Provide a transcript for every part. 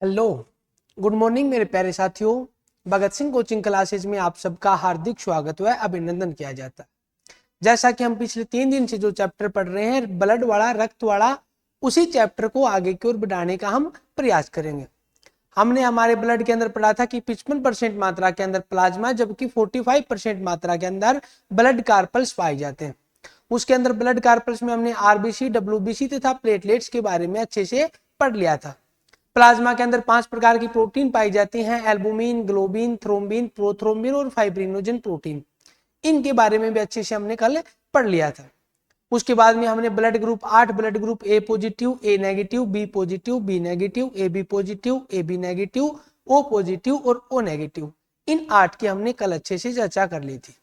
Hello, good morning मेरे प्यारे साथियों। भगत सिंह कोचिंग क्लासेज में आप सबका हार्दिक स्वागत व अभिनंदन किया जाता है। जैसा कि हम पिछले 3 दिन से जो चैप्टर पढ़ रहे हैं ब्लड वाला, रक्त वाला, उसी चैप्टर को आगे की ओर बढ़ाने का हम प्रयास करेंगे। हमने हमारे ब्लड के अंदर पढ़ा था कि 55% मात्रा के अंदर प्लाज्मा, जबकि 45% मात्रा के अंदर ब्लड कार्पल्स पाए जाते हैं। उसके अंदर ब्लड कार्पल्स में हमने आरबीसी, डब्ल्यूबीसी तथा प्लेटलेट्स के बारे में अच्छे से पढ़ लिया था। प्लाज्मा के अंदर 5 प्रकार की प्रोटीन पाई जाती हैं: एल्बुमिन, ग्लोबिन, थ्रोम्बिन, प्रोथ्रोम्बिन और फाइब्रिनोजन प्रोटीन। इनके बारे में भी अच्छे से हमने कल पढ़ लिया था। उसके बाद में हमने blood group 8 blood group A positive, A negative, B positive, B negative, A B positive, A B negative, O positive और ओ नेगेटिव, इन 8 की हमने कल अच्छे से चर्चा कर ली थी।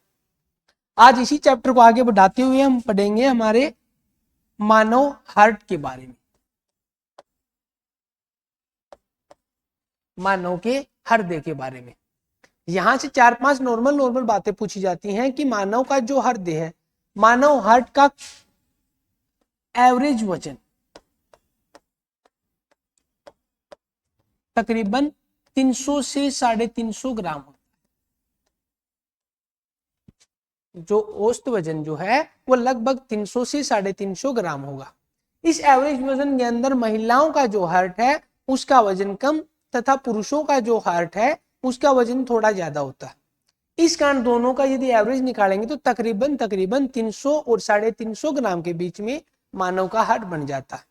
आज इसी चैप्टर को आगे बढ़ाते हुए हम पढ़ेंगे हमारे मानव हार्ट के बारे में। मानव के हृदय के बारे में यहां से 4-5 नॉर्मल बातें पूछी जाती हैं कि मानव का जो हृदय है, मानव हार्ट का एवरेज वजन तकरीबन 300 से 350 ग्राम होता है। जो औसत वजन जो है वो लगभग 300 से 350 ग्राम होगा। इस एवरेज वजन के अंदर महिलाओं का जो हार्ट है उसका वजन कम तथा पुरुषों का जो हार्ट है उसका वजन थोड़ा ज्यादा होता है। इस कारण दोनों का यदि एवरेज निकालेंगे तो तकरीबन 300 और 350 ग्राम के बीच में मानव का हार्ट बन जाता है।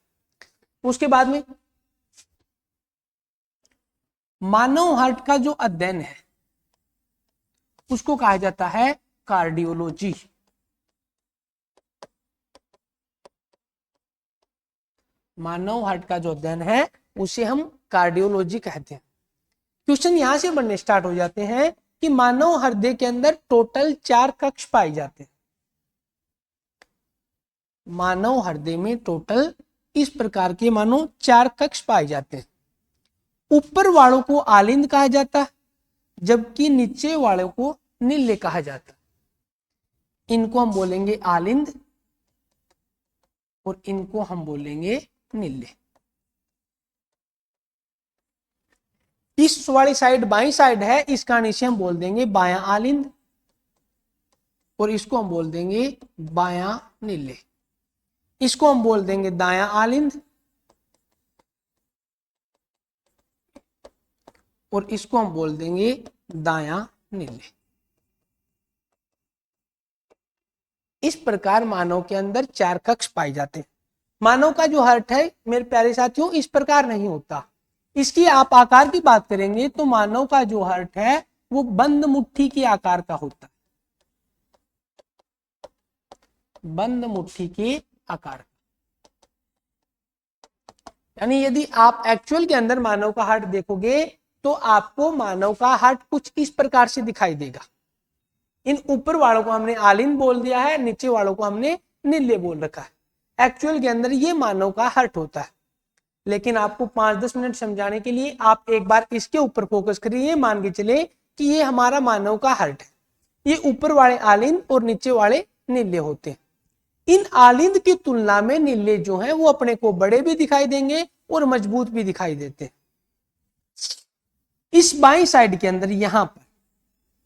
उसके बाद में मानव हार्ट का जो अध्ययन है उसको कहा जाता है कार्डियोलॉजी। मानव हार्ट का जो अध्ययन है उसे हम कार्डियोलॉजी कहते हैं। क्वेश्चन यहां से बनने स्टार्ट हो जाते हैं कि मानव हृदय के अंदर टोटल 4 कक्ष पाए जाते हैं। मानव हृदय में टोटल इस प्रकार के मानो 4 कक्ष पाए जाते हैं। ऊपर वालों को आलिंद कहा जाता है, जबकि नीचे वालों को निल्य कहा जाता है। इनको हम बोलेंगे आलिंद और इनको हम बोलेंगे निल्य। इस वाली साइड बाई साइड है, इस कारण इसे हम बोल देंगे बायां आलिंद और इसको हम बोल देंगे बायां निल्य। इसको हम बोल देंगे दायां आलिंद और इसको हम बोल देंगे दायां निल्य। इस प्रकार मानव के अंदर 4 कक्ष पाए जाते हैं। मानव का जो हार्ट है मेरे प्यारे साथियों इस प्रकार नहीं होता। इसकी आप आकार की बात करेंगे तो मानव का जो हार्ट है वो बंद मुट्ठी के आकार का होता है। बंद मुट्ठी के आकार, यानी यदि आप एक्चुअल के अंदर मानव का हार्ट देखोगे तो आपको मानव का हार्ट कुछ इस प्रकार से दिखाई देगा। इन ऊपर वालों को हमने आलिंद बोल दिया है, नीचे वालों को हमने निल्य बोल रखा है। एक्चुअल के अंदर ये मानव का हार्ट होता है। लेकिन आपको 5-10 मिनट समझाने के लिए आप एक बार इसके ऊपर फोकस करिए। मान के चले कि ये हमारा मानव का हार्ट है। ये ऊपर वाले आलिंद और नीचे वाले निल्य होते हैं। इन आलिंद की तुलना में निल्य जो है वो अपने को बड़े भी दिखाई देंगे और मजबूत भी दिखाई देते हैं। इस बाई साइड के अंदर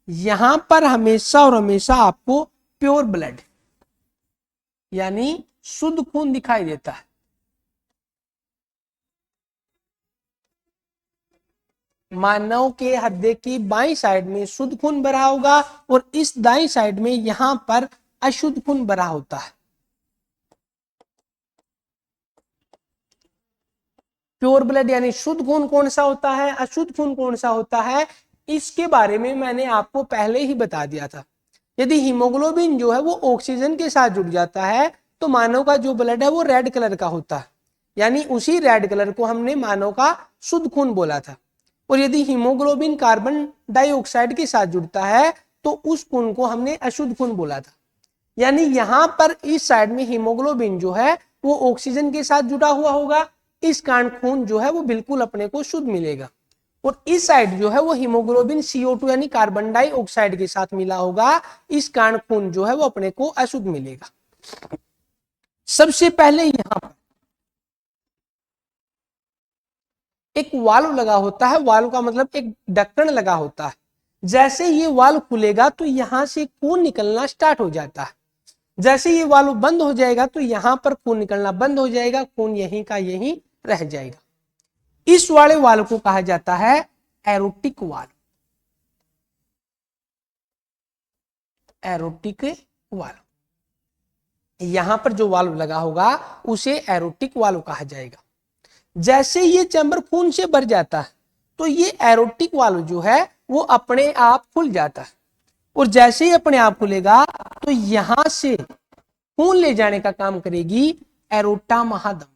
यहां पर हमेशा और हमेशा आपको प्योर ब्लड यानी शुद्ध खून दिखाई देता है। मानव के हृदय की बाईं साइड में शुद्ध खून भरा होगा और इस दाईं साइड में यहां पर अशुद्ध खून भरा होता है। प्योर ब्लड यानी शुद्ध खून कौन सा होता है, अशुद्ध खून कौन सा होता है, इसके बारे में मैंने आपको पहले ही बता दिया था। यदि हीमोग्लोबिन जो है वो ऑक्सीजन के साथ जुड़ जाता है तो मानव का जो ब्लड है वो रेड कलर का होता है, यानी उसी रेड कलर को हमने मानव का शुद्ध खून बोला था। और यदि हीमोग्लोबिन कार्बन डाइऑक्साइड के साथ जुड़ता है तो उस खून को हमने अशुद्ध खून बोला था। यानी यहां पर इस साइड में हीमोग्लोबिन जो है वो ऑक्सीजन के साथ जुड़ा हुआ होगा, इस कारण खून जो है वो बिल्कुल अपने को शुद्ध मिलेगा। और इस साइड जो है वो हीमोग्लोबिन CO2 यानी कार्बन डाइऑक्साइड के साथ मिला होगा, इस कारण खून जो है वो अपने को अशुद्ध मिलेगा। सबसे पहले यहां पर एक वाल्व लगा होता है, वाल्व का मतलब एक ढक्कन लगा होता है। जैसे ये वाल्व खुलेगा तो यहां से खून निकलना स्टार्ट हो जाता है। जैसे ये वाल्व बंद हो जाएगा तो यहां पर खून निकलना बंद हो जाएगा, खून यहीं का यहीं रह जाएगा। इस वाले वाल्व को कहा जाता है एरोटिक वाल्व। एरोटिक वाल्व, यहां पर जो वाल्व लगा होगा उसे एरोटिक वाल्व कहा जाएगा। जैसे ये चैम्बर खून से भर जाता है तो ये एरोटिक वाल्व जो है वो अपने आप खुल जाता है, और जैसे ही अपने आप खुलेगा तो यहां से खून ले जाने का काम करेगी एरोटा महाधमनी।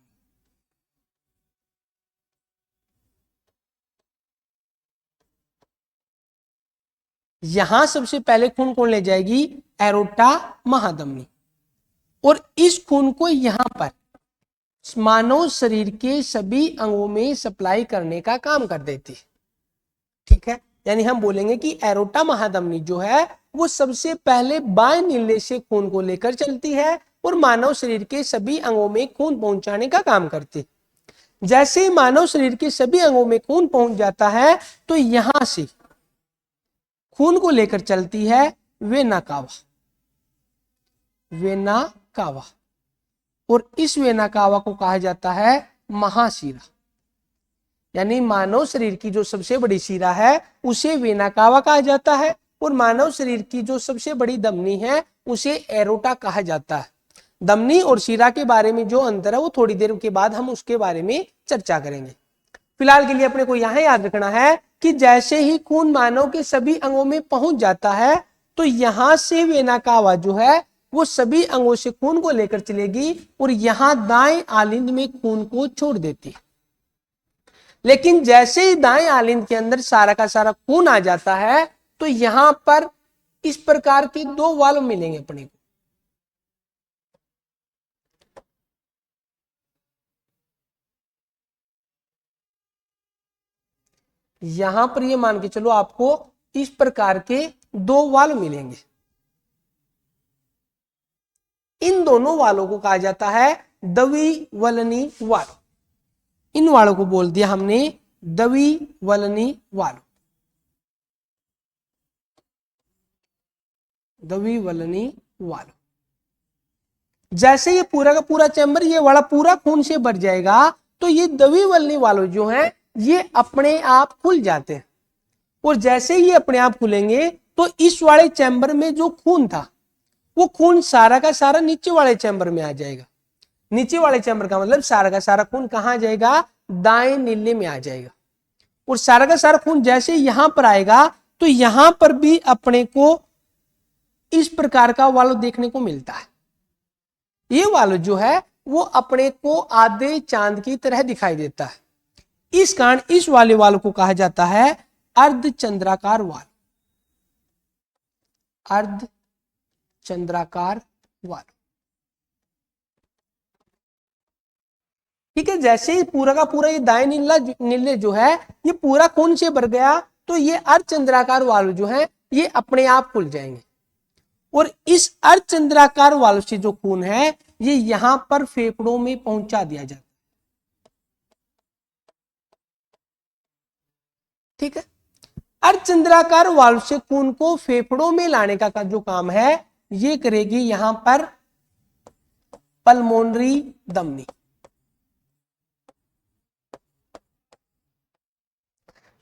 यहां सबसे पहले खून कौन ले जाएगी? एरोटा महाधमनी। और इस खून को यहां पर मानव शरीर के सभी अंगों में सप्लाई करने का काम कर देती है। ठीक है, यानी हम बोलेंगे कि एरोटा महाधमनी जो है वो सबसे पहले बाएं नीले से खून को लेकर चलती है और मानव शरीर के सभी अंगों में खून पहुंचाने का काम करती है। जैसे मानव शरीर के सभी अंगों में खून पहुंच जाता है तो यहां से खून को लेकर चलती है वेना कावा। वेना कावा, और इस वेना कावा को कहा जाता है महाशिरा। यानी मानव शरीर की जो सबसे बड़ी शिरा है उसे वेना कावा कहा जाता है, और मानव शरीर की जो सबसे बड़ी धमनी है उसे एरोटा कहा जाता है। धमनी और शिरा के बारे में जो अंतर है वो थोड़ी देर के बाद हम उसके बारे में चर्चा करेंगे। फिलहाल के लिए अपने को यहां याद रखना है कि जैसे ही खून मानव के सभी अंगों में पहुंच जाता है तो यहां से वेना कावा जो है वो सभी अंगों से खून को लेकर चलेगी और यहां दाएं आलिंद में खून को छोड़ देती है। लेकिन जैसे ही दाएं आलिंद के अंदर सारा का सारा खून आ जाता है तो यहां पर इस प्रकार के दो वाल्व मिलेंगे अपने को। यहां पर ये मान के चलो आपको इस प्रकार के दो वाल्व मिलेंगे। इन दोनों वालों को कहा जाता है द्विवलनी वाल्व। इन वालों को बोल दिया हमने द्विवलनी वाल्व। द्विवलनी वाल्व, जैसे ये पूरा का पूरा चैम्बर ये वाला पूरा खून से भर जाएगा तो ये द्विवलनी वाल्व जो है ये अपने आप खुल जाते हैं, और जैसे ये अपने आप खुलेंगे तो इस वाले चैम्बर में जो खून था वो खून सारा का सारा नीचे वाले चैम्बर में आ जाएगा। नीचे वाले चैम्बर का मतलब सारा का सारा खून कहां जाएगा? दाएं नीले में आ जाएगा। और सारा का सारा खून जैसे यहां पर आएगा तो यहां पर भी अपने को इस प्रकार का वाल्व देखने को मिलता है। ये वाल्व जो है वो अपने को आधे चांद की तरह दिखाई देता है। इस कारण इस वाले वाल्व को कहा जाता है अर्धचंद्राकार वाल्व। अर्धचंद्राकार वाल्व। ठीक है, जैसे ही पूरा का पूरा ये दाएं नीले जो है ये पूरा खून से भर गया तो ये अर्धचंद्राकार वाल्व जो है ये अपने आप खुल जाएंगे, और इस अर्धचंद्राकार वाल्व से जो खून है ये यहां पर फेफड़ों में पहुंचा दिया जाता है। ठीक है, अर्धचंद्राकार वाल्व से खून को फेफड़ों में लाने का जो काम है ये करेगी यहां पर पल्मोनरी धमनी।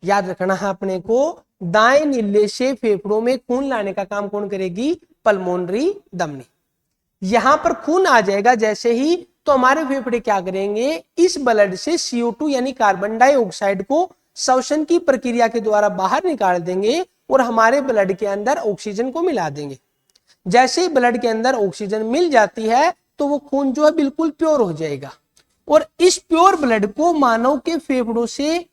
याद रखना है अपने को, दाएं नीले से फेफड़ों में खून लाने का काम कौन करेगी? पल्मोनरी धमनी। यहां पर खून आ जाएगा जैसे ही तो हमारे फेफड़े क्या करेंगे? इस ब्लड से CO2 यानी कार्बन डाइऑक्साइड को श्वसन की प्रक्रिया के द्वारा बाहर निकाल देंगे और हमारे ब्लड के अंदर ऑक्सीजन को मिला देंगे। जैसे ही ब्लड के अंदर ऑक्सीजन मिल जाती है तो वो खून जो है बिल्कुल प्योर हो जाएगा, और इस प्योर ब्लड को मानव के फेफड़ों से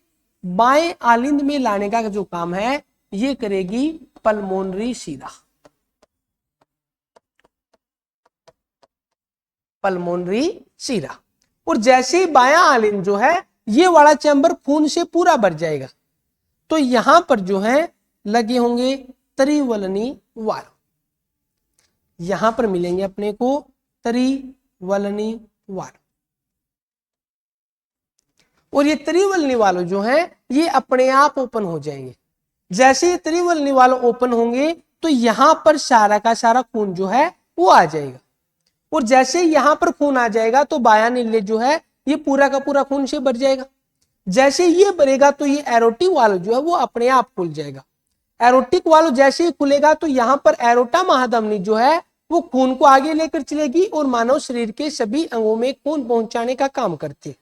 बाएं आलिंद में लाने का जो काम है ये करेगी पल्मोनरी शिरा। पल्मोनरी शिरा। और जैसे ही बायां आलिंद जो है ये वाला चैम्बर खून से पूरा भर जाएगा तो यहां पर जो है लगे होंगे त्रिवलनी वाल्व। यहां पर मिलेंगे अपने को त्रिवलनी वाल्व। और ये त्रिवलनी वालों जो है ये अपने आप ओपन हो जाएंगे। जैसे ये त्रिवलनी वालों ओपन होंगे तो यहां पर सारा का सारा खून जो है वो आ जाएगा, और जैसे यहां पर खून आ जाएगा तो बायां नीले जो है ये पूरा का पूरा खून से भर जाएगा। जैसे ये भरेगा तो ये एरोटिक वाल्व जो है वो अपने आप खुल जाएगा। एरोटिक वाल्व जैसे ही खुलेगा तो यहाँ पर एरोटा महाधमनी जो है वो खून को आगे लेकर चलेगी और मानव शरीर के सभी अंगों में खून पहुंचाने का काम करती है।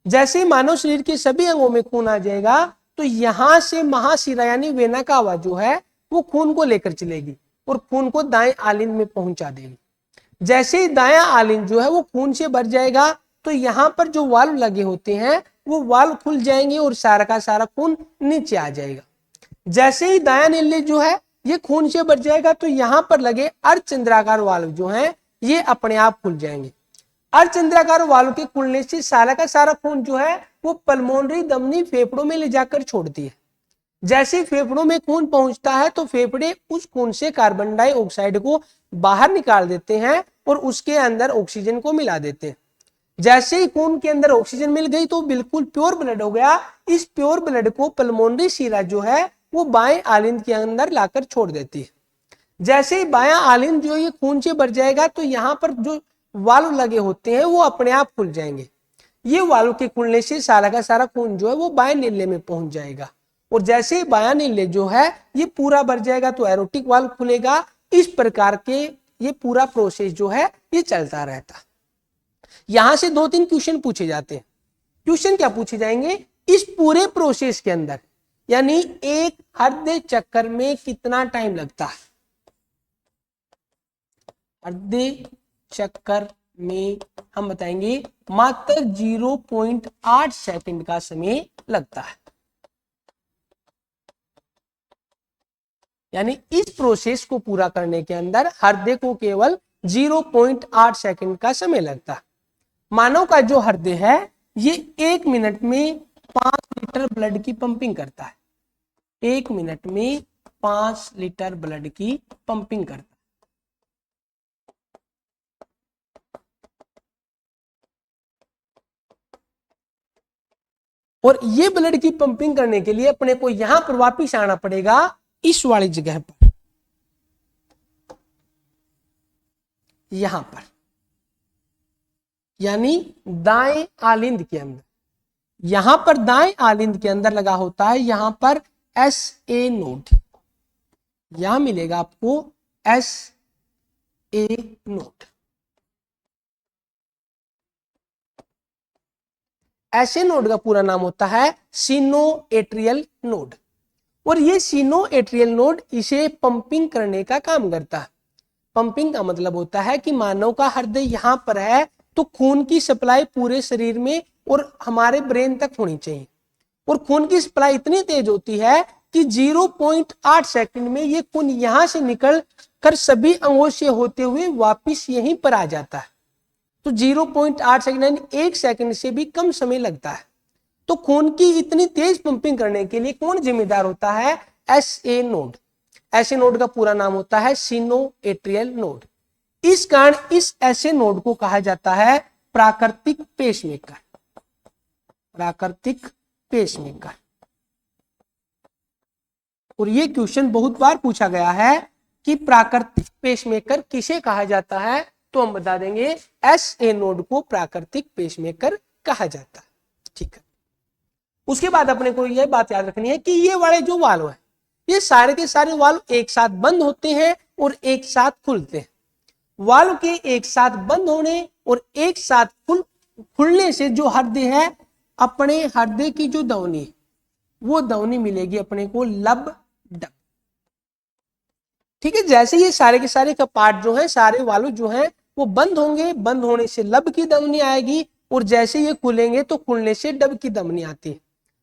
जैसे ही मानव शरीर के सभी अंगों में खून आ जाएगा तो यहां से महाशिरा यानी वेना कावा जो है वो खून को लेकर चलेगी और खून को दाएं आलिंद में पहुंचा देगी। जैसे ही दायां आलिंद जो है वो खून से भर जाएगा तो यहाँ पर जो वाल्व लगे होते हैं वो वाल्व खुल जाएंगे और सारा का सारा खून नीचे आ जाएगा। जैसे ही दायां नीले जो है ये खून से भर जाएगा तो यहाँ पर लगे अर्धचंद्राकार वाल्व जो है ये अपने आप खुल जाएंगे। अर्धचंद्राकार वाल्व के खुलने से सारा का सारा खून जो है वो पल्मोनरी धमनी फेफड़ों में ले जाकर छोड़ती है। जैसे फेफड़ों में खून पहुंचता है तो फेफड़े उस खून से कार्बन डाइऑक्साइड को बाहर निकाल देते हैं और उसके अंदर ऑक्सीजन को मिला देते हैं। जैसे ही खून के अंदर ऑक्सीजन मिल गई तो बिल्कुल प्योर ब्लड हो गया। इस प्योर ब्लड को पल्मोनरी शिरा जो है वो बाएं आलिंद के अंदर लाकर छोड़ देती है। जैसे ही बायां आलिंद जो ये खून से भर जाएगा तो यहाँ पर जो वाल्व लगे होते हैं वो अपने आप खुल जाएंगे। ये वाल्व के खुलने से सारा का सारा खून जो है वो बाएं नीले में पहुंच जाएगा, और जैसे ही बायां नीले जो है ये पूरा भर जाएगा तो एरोटिक वाल्व खुलेगा। इस प्रकार के ये पूरा प्रोसेस जो है ये चलता रहता। यहां से 2-3 क्वेश्चन पूछे जाते हैं। क्वेश्चन क्या पूछे जाएंगे, इस पूरे प्रोसेस के अंदर यानी एक हृदय चक्कर में कितना टाइम लगता है। हृदय चक्कर में हम बताएंगे मात्र 0.8 सेकंड का समय लगता है। यानी इस प्रोसेस को पूरा करने के अंदर हृदय को केवल 0.8 सेकंड का समय लगता है। मानव का जो हृदय है ये 1 मिनट में 5 लीटर ब्लड की पंपिंग करता है। 1 मिनट में 5 लीटर ब्लड की पंपिंग करता है। और ये ब्लड की पंपिंग करने के लिए अपने को यहां पर वापिस आना पड़ेगा इस वाली जगह पर, यहां पर यानी दाएं आलिंद के अंदर। यहां पर दाएं आलिंद के अंदर लगा होता है यहां पर SA नोड, यहां मिलेगा आपको SA नोड। ऐसे नोड का पूरा नाम होता है सिनोएट्रियल नोड, और ये सिनोएट्रियल नोड इसे पंपिंग करने का काम करता है। पंपिंग का मतलब होता है कि मानव का हृदय यहां पर है तो खून की सप्लाई पूरे शरीर में और हमारे ब्रेन तक होनी चाहिए, और खून की सप्लाई इतनी तेज होती है कि 0.8 सेकंड में ये खून यहां से निकल कर सभी अंगों से होते हुए वापिस यहीं पर आ जाता है। तो 0.8 सेकंड यानी 1 सेकंड से भी कम समय लगता है। तो खून की इतनी तेज पंपिंग करने के लिए कौन जिम्मेदार होता है, SA नोड। ऐसे नोड का पूरा नाम होता है सिनोएट्रियल नोड। इस कारण इस ऐसे नोड को कहा जाता है प्राकृतिक पेसमेकर। प्राकृतिक पेसमेकर। और ये क्वेश्चन बहुत बार पूछा गया है कि प्राकृतिक पेसमेकर किसे कहा जाता है, तो हम बता देंगे SA नोड को प्राकृतिक पेसमेकर कहा जाता है। ठीक है। उसके बाद अपने को यह बात याद रखनी है कि ये वाले जो वाल्व है ये सारे के सारे वाल्व एक साथ बंद होते हैं और एक साथ खुलते हैं। वाल्व के एक साथ बंद होने और एक साथ खुलने से जो हृदय है अपने हृदय की जो ध्वनि वो ध्वनि मिलेगी अपने को लब डब। ठीक है। जैसे ये सारे के सारे का पार्ट जो है सारे वाल्व जो है वो बंद होंगे, बंद होने से लब की ध्वनि आएगी, और जैसे ये खुलेंगे तो खुलने से डब की ध्वनि आती है।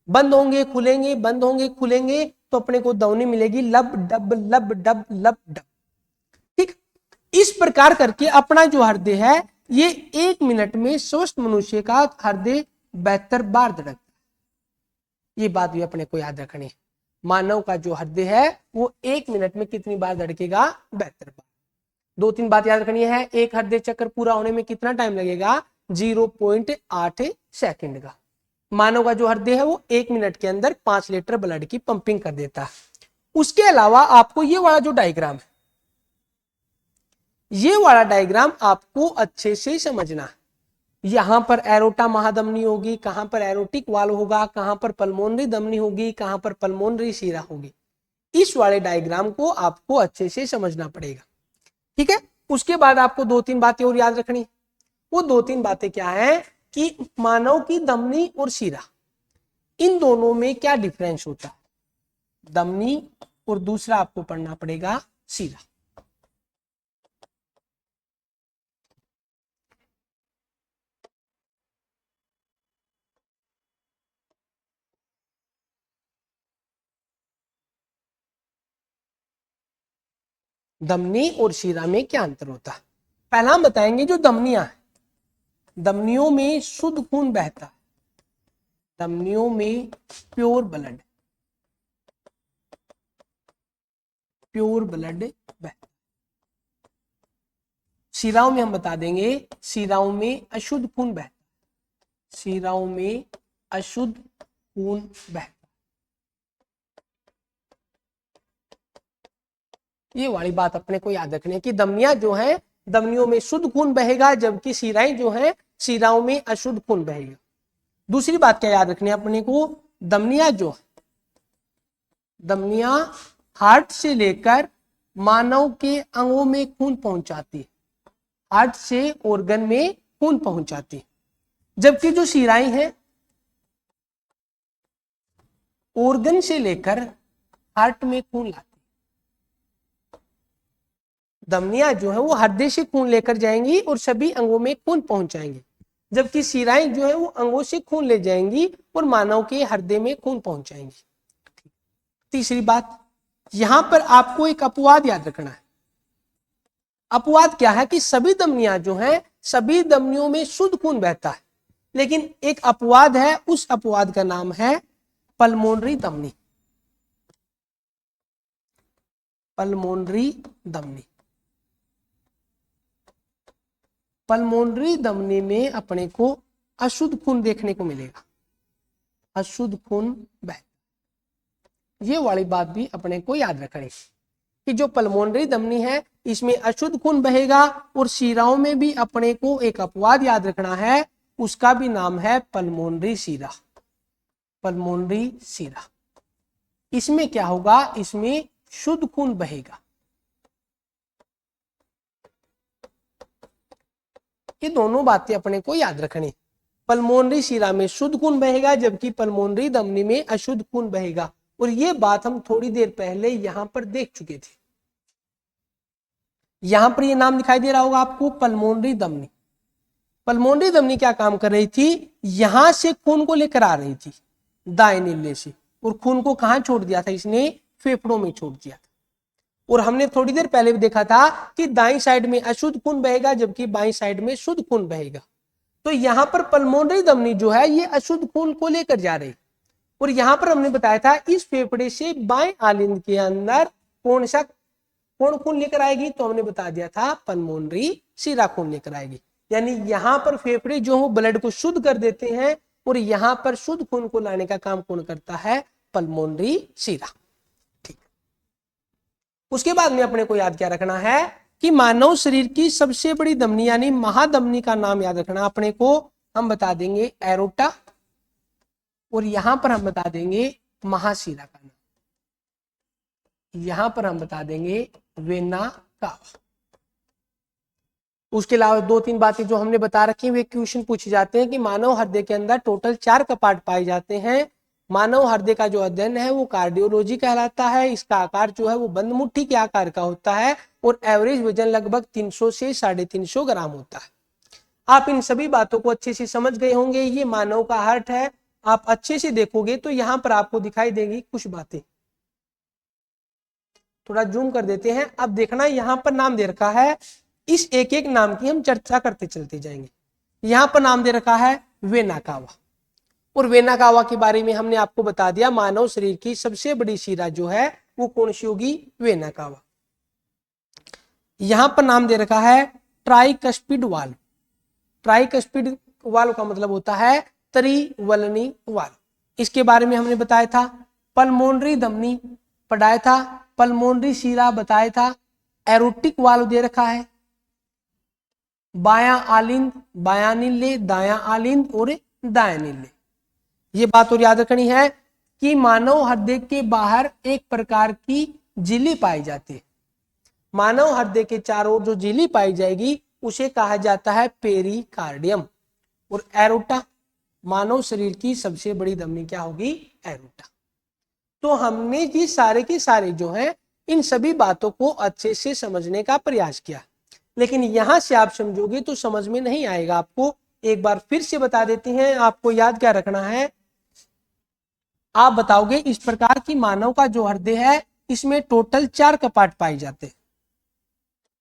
बंद होंगे खुलेंगे, बंद होंगे खुलेंगे तो अपने को ध्वनि मिलेगी लब डब लब डब लब डब। ठीक। इस प्रकार करके अपना जो हृदय है ये 1 मिनट में स्वस्थ मनुष्य का हृदय 72 बार धड़कता है। ये बात भी अपने को याद रखनी है। मानव का जो हृदय है वो 1 मिनट में कितनी बार धड़केगा, 72 बार। 2-3 बात याद रखनी है। एक हृदय चक्कर पूरा होने में कितना टाइम लगेगा, 0.8 सेकंड का। मानव का जो हृदय है वो 1 मिनट के अंदर 5 लीटर ब्लड की पंपिंग कर देता है। उसके अलावा आपको ये वाला जो डायग्राम है, ये वाला डायग्राम आपको अच्छे से समझना है। यहां पर एरोटा महाधमनी होगी, कहां पर एरोटिक वाल्व होगा, कहां पर पल्मोनरी धमनी होगी, कहां पर पल्मोनरी शिरा होगी। इस वाले डायग्राम को आपको अच्छे से समझना पड़ेगा, ठीक है। उसके बाद आपको 2-3 बातें और याद रखनी। वो 2-3 बातें क्या है कि मानव की धमनी और शिरा, इन दोनों में क्या डिफरेंस होता है। धमनी और दूसरा आपको पढ़ना पड़ेगा शिरा। धमनी और शिरा में क्या अंतर होता है। पहला हम बताएंगे जो धमनियां हैं, धमनियों में शुद्ध खून बहता है, धमनियों में प्योर ब्लड बहता। शिराओं में हम बता देंगे, शिराओं में अशुद्ध खून बहता, शिराओं में अशुद्ध खून बहता। ये वाली बात अपने को याद रखनी है कि धमनियां जो है, धमनियों में शुद्ध खून बहेगा, जबकि शिराएं जो है, शिराओं में अशुद्ध खून बहेगा। दूसरी बात क्या याद रखनी है अपने को, धमनियां जो है, धमनियां हार्ट से लेकर मानव के अंगों में खून पहुंचाती है, हार्ट से ऑर्गन में खून पहुंचाती है। जबकि जो शिराएं हैं, ऑर्गन से लेकर हार्ट में खून लाती। धमनियां जो है वो हृदय से खून लेकर जाएंगी और सभी अंगों में खून पहुंचाएंगी, जबकि शिराएं जो है वो अंगों से खून ले जाएंगी और मानव के हृदय में खून पहुंचाएंगी। तीसरी बात, यहां पर आपको एक अपवाद याद रखना है। अपवाद क्या है कि सभी धमनियां जो है, सभी धमनियों में शुद्ध खून बहता है, लेकिन एक अपवाद है, उस अपवाद का नाम है पल्मोनरी धमनी। पल्मोनरी धमनी, पल्मोनरी धमनी में अपने को अशुद्ध खून देखने को मिलेगा, अशुद्ध खून बहता। ये वाली बात भी अपने को याद रखनी कि जो पल्मोनरी धमनी है, इसमें अशुद्ध खून बहेगा, और शिराओं में भी अपने को एक अपवाद याद रखना है, उसका भी नाम है पल्मोनरी शिरा। पल्मोनरी शिरा, इसमें क्या होगा, इसमें शुद्ध खून बहेगा। ये दोनों बातें अपने को याद रखनी। पल्मोनरी शिरा में शुद्ध खून बहेगा, जबकि पल्मोनरी धमनी में अशुद्ध खून बहेगा। और ये बात हम थोड़ी देर पहले यहां पर देख चुके थे। यहां पर ये नाम दिखाई दे रहा होगा आपको, पल्मोनरी धमनी। पल्मोनरी धमनी क्या काम कर रही थी, यहां से खून को लेकर आ रही थी दाएं नीले से, और खून को कहां छोड़ दिया था इसने, फेफड़ों में छोड़ दिया था। और हमने थोड़ी देर पहले भी देखा था कि दाईं साइड में अशुद्ध खून बहेगा, जबकि बाईं साइड में शुद्ध खून बहेगा। तो यहां पर पल्मोनरी धमनी जो है, ये अशुद्ध खून को लेकर जा रही। और यहां पर हमने बताया था, इस फेफड़े से बाएं आलिंद के अंदर कौन खून लेकर आएगी, तो हमने बता दिया था पल्मोनरी शिरा खून लेकर आएगी। यानी यहां पर फेफड़े जो हो ब्लड को शुद्ध कर देते हैं, और यहां पर शुद्ध खून को लाने का काम कौन करता है, पल्मोनरी शिरा। ठीक, उसके बाद में अपने को याद क्या रखना है कि मानव शरीर की सबसे बड़ी धमनी यानी महाधमनी का नाम याद रखना अपने को। हम बता देंगे एरोटा, और यहां पर हम बता देंगे महाशिरा का नाम, यहां पर हम बता देंगे वेना कावा। उसके अलावा 2-3 बातें जो हमने बता रखी वे क्वेश्चन पूछे जाते हैं कि मानव हृदय के अंदर टोटल 4 कपाट पाए जाते हैं। मानव हृदय का जो अध्ययन है वो कार्डियोलॉजी कहलाता है। इसका आकार जो है वो बंद मुट्ठी के आकार का होता है, और एवरेज वजन लगभग 300 से 350 ग्राम होता है। आप इन सभी बातों को अच्छे से समझ गए होंगे। ये मानव का हार्ट है। आप अच्छे से देखोगे तो यहाँ पर आपको दिखाई देंगी कुछ बातें। थोड़ा जूम कर देते हैं। अब देखना, यहाँ पर नाम दे रखा है, इस एक एक नाम की हम चर्चा करते चलते जाएंगे। यहाँ पर नाम दे रखा है वेना कावा, और वेना कावा के बारे में हमने आपको बता दिया, मानव शरीर की सबसे बड़ी शिरा जो है वो कौन सी होगी, वेना कावा। यहाँ पर नाम दे रखा है ट्राइकस्पिड वाल्व। ट्राइकस्पिड वाल्व का मतलब होता है त्रिवलनी वाल्व, इसके बारे में हमने बताया था। पल्मोनरी धमनी पढ़ाया था, पल्मोनरी शीरा बताया था, एरोटिक वाल्व दे रखा है, बायां आलिंद, बायां नीले, दायां आलिंद और दायां नीले। ये बात और याद रखनी है कि मानव हृदय के बाहर एक प्रकार की झिल्ली पाई जाती है। मानव हृदय के चारों ओर जो झिल्ली पाई जाएगी उसे कहा जाता है पेरिकार्डियम। और एरोटा, मानव शरीर की सबसे बड़ी धमनी क्या होगी? एरोटा। तो हमने जी सारे के सारे जो है इन सभी बातों को अच्छे से समझने का प्रयास किया, लेकिन यहां से आप समझोगे तो समझ में नहीं आएगा आपको। एक बार फिर से बता देते हैं, आपको याद क्या रखना है। आप बताओगे इस प्रकार की मानव का जो हृदय है इसमें टोटल 4 कपाट पाए जाते हैं।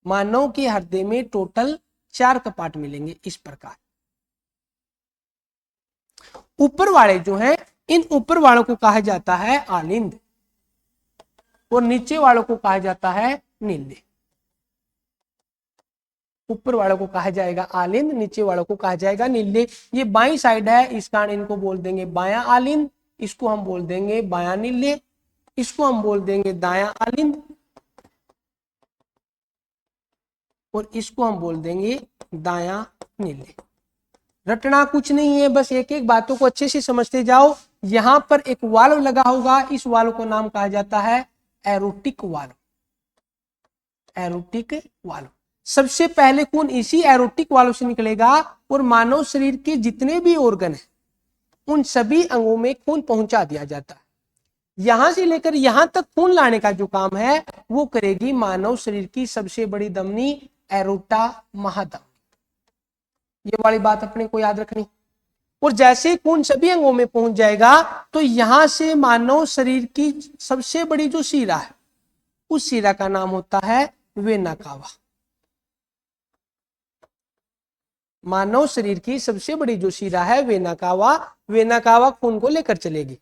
मानव के हृदय में टोटल 4 कपाट मिलेंगे इस प्रकार। ऊपर वाले जो हैं इन ऊपर वालों को कहा जाता है आलिंद और नीचे वालों को कहा जाता है नीले। ऊपर वालों को कहा जाएगा आलिंद, नीचे वालों को कहा जाएगा नीले। ये बाईं साइड है, इस कारण इनको बोल देंगे बायां आलिंद, इसको हम बोल देंगे बायां नीले, इसको हम बोल देंगे दायां आलिंद और इसको हम बोल देंगे दायां नीले। रटना कुछ नहीं है, बस एक एक बातों को अच्छे से समझते जाओ। यहां पर एक वाल्व लगा होगा, इस वाल्व को नाम कहा जाता है एरोटिक वाल्व। एरोटिक वाल्व, सबसे पहले खून इसी एरोटिक वाल्व से निकलेगा और मानव शरीर के जितने भी ऑर्गन हैं उन सभी अंगों में खून पहुंचा दिया जाता है। यहां से लेकर यहां तक खून लाने का जो काम है वो करेगी मानव शरीर की सबसे बड़ी धमनी एरोटा महाधमनी। ये वाली बात अपने को याद रखनी। और जैसे खून सभी अंगों में पहुंच जाएगा तो यहां से मानव शरीर की सबसे बड़ी जो शिरा है उस शिरा का नाम होता है वेना कावा। मानव शरीर की सबसे बड़ी जो शिरा है वेना कावा खून को लेकर चलेगी।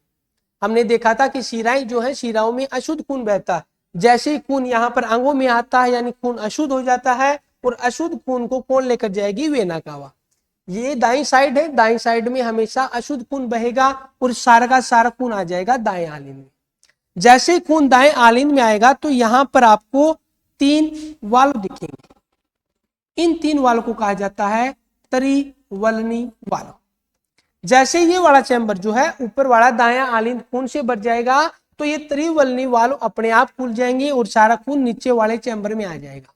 हमने देखा था कि शिराएं जो है, शिराओं में अशुद्ध खून बहता है। जैसे ही खून यहाँ पर अंगों में आता है यानी खून अशुद्ध हो जाता है और अशुद्ध खून को कौन लेकर जाएगी? Vena cava. ये दाईं साइड है, दाईं साइड में हमेशा अशुद्ध खून बहेगा और सारा का सारा खून आ जाएगा दाएं आलिंद में। जैसे ही खून दाएं आलिंद में आएगा तो यहां पर आपको 3 वाल्व दिखेंगे। इन 3 वाल्व को कहा जाता है त्रिवलनी वाल्व। जैसे ये वाला चैम्बर जो है ऊपर वाला दायां आलिंद खून से भर जाएगा तो ये त्रिवलनी वाल्व अपने आप खुल जाएंगे और सारा खून नीचे वाले चैम्बर में आ जाएगा।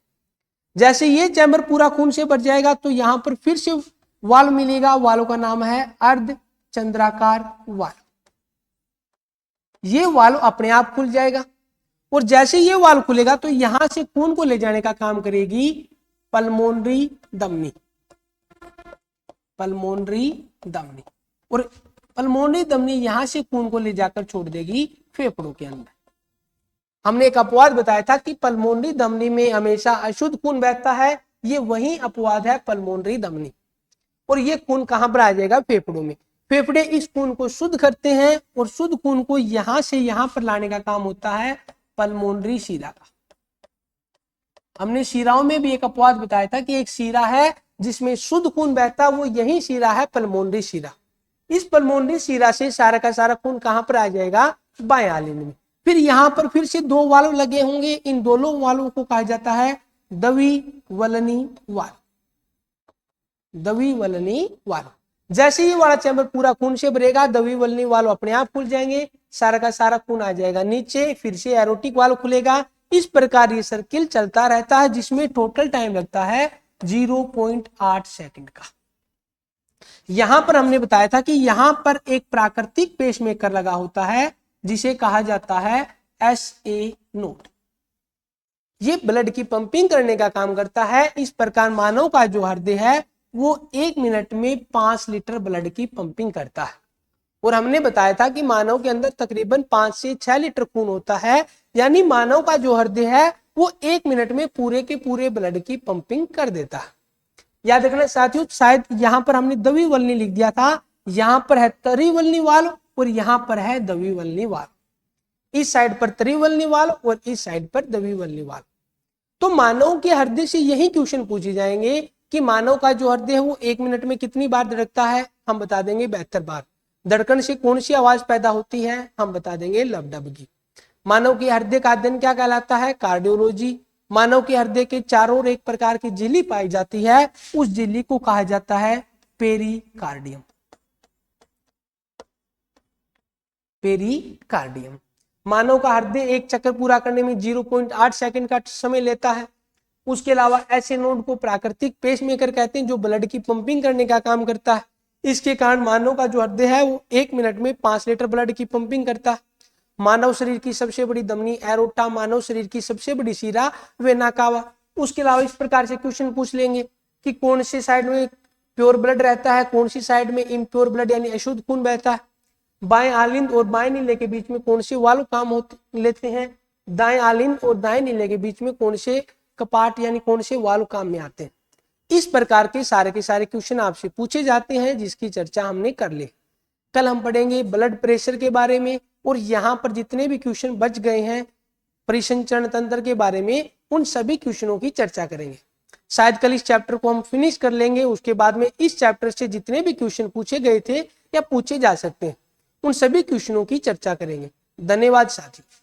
जैसे ये चैम्बर पूरा खून से भर जाएगा तो यहां पर फिर से वाल्व मिलेगा, वाल्व का नाम है अर्ध चंद्राकार वाल्व। ये वाल्व अपने आप खुल जाएगा और जैसे ये वाल्व खुलेगा तो यहां से खून को ले जाने का काम करेगी पल्मोनरी धमनी। पल्मोनरी धमनी, और पल्मोनरी धमनी यहां से खून को ले जाकर छोड़ देगी फेफड़ों के अंदर। हमने एक अपवाद बताया था कि पल्मोनरी धमनी में हमेशा अशुद्ध खून बहता है, ये वही अपवाद है पल्मोनरी धमनी। और ये खून कहां पर आ जाएगा? फेफड़ों में। फेफड़े इस खून को शुद्ध करते हैं और शुद्ध खून को यहां से यहां पर लाने का काम होता है पल्मोनरी शिरा का। हमने शिराओं में भी एक अपवाद बताया था कि एक शिरा है जिसमें शुद्ध खून बहता, वो यही शिरा है पल्मोनरी शिरा। इस पल्मोनरी शिरा से सारा का सारा खून कहां पर आ जाएगा? बाएं आलिंद में। फिर यहां पर फिर से 2 वाल्व लगे होंगे, इन दोनों वाल्वों को कहा जाता है द्विवलनी वाल्व। द्विवलनी वाल्व। जैसे ही वाला चैम्बर पूरा खून से भरेगा द्विवलनी वाल्व अपने आप खुल जाएंगे, सारा का सारा खून आ जाएगा नीचे, फिर से एरोटिक वाल्व खुलेगा। इस प्रकार ये सर्किल चलता रहता है जिसमें टोटल टाइम लगता है 0.8 सेकंड का। यहां पर हमने बताया था कि यहां पर एक प्राकृतिक पेसमेकर लगा होता है जिसे कहा जाता है SA नोड। ये ब्लड की पंपिंग करने का काम करता है। इस प्रकार मानव का जो हृदय है वो 1 मिनट में 5 लीटर ब्लड की पंपिंग करता है। और हमने बताया था कि मानव के अंदर तकरीबन 5 से 6 लीटर खून होता है, यानी मानव का जो हृदय है वो 1 मिनट में पूरे के पूरे ब्लड की पंपिंग कर देता है। याद रखना साथियों, शायद यहां पर हमने द्विवलनी लिख दिया था, यहां पर है त्रिवलनी वाल्व और यहां पर है द्विवलनी वाल्व। इस साइड पर त्रिवलनी वाल्व और इस साइड पर द्विवलनी वाल्व। तो मानव के हृदय से यही क्वेश्चन पूछे जाएंगे कि मानव का जो हृदय है वो 1 मिनट में कितनी बार धड़कता है। हम बता देंगे 72 बार। धड़कन से कौन सी आवाज पैदा होती है, हम बता देंगे लबडबगी। मानव की हृदय का अध्ययन क्या कहलाता है, कार्डियोलॉजी। मानव के हृदय के चारों ओर एक प्रकार की झिल्ली पाई जाती है, उस झिल्ली को कहा जाता है पेरिकार्डियम। पेरिकार्डियम। मानव का हृदय एक चक्कर पूरा करने में 0.8 सेकंड का समय लेता है। उसके अलावा ऐसे नोड को प्राकृतिक पेसमेकर कहते हैं जो ब्लड की पंपिंग करने का काम करता है। इसके कारण मानव का जो हृदय है वो 1 मिनट में 5 लीटर ब्लड की पंपिंग करता है। मानव शरीर की सबसे बड़ी धमनी एरोटा, मानव शरीर की सबसे बड़ी शिरा वेना कावा। उसके अलावा इस प्रकार से क्वेश्चन पूछ लेंगे कि कौन सी साइड में प्योर ब्लड रहता है, कौन सी साइड में इम्प्योर ब्लड यानी अशुद्ध खून बहता है। बाएं आलिंद और बाएं नीले के बीच में कौन से वाल्व काम होते लेते हैं, दाएं आलिंद और दाएं नीले के बीच में कौन से कपाट यानी कौन से वाल्व काम में आते हैं। इस प्रकार के सारे क्वेश्चन आपसे पूछे जाते हैं जिसकी चर्चा हमने कर ली। कल हम पढ़ेंगे ब्लड प्रेशर के बारे में, और यहाँ पर जितने भी क्वेश्चन बच गए हैं परिसंचरण तंत्र के बारे में, उन सभी क्वेश्चनों की चर्चा करेंगे। शायद कल इस चैप्टर को हम फिनिश कर लेंगे। उसके बाद में इस चैप्टर से जितने भी क्वेश्चन पूछे गए थे या पूछे जा सकते हैं उन सभी क्वेश्चनों की चर्चा करेंगे। धन्यवाद साथियों।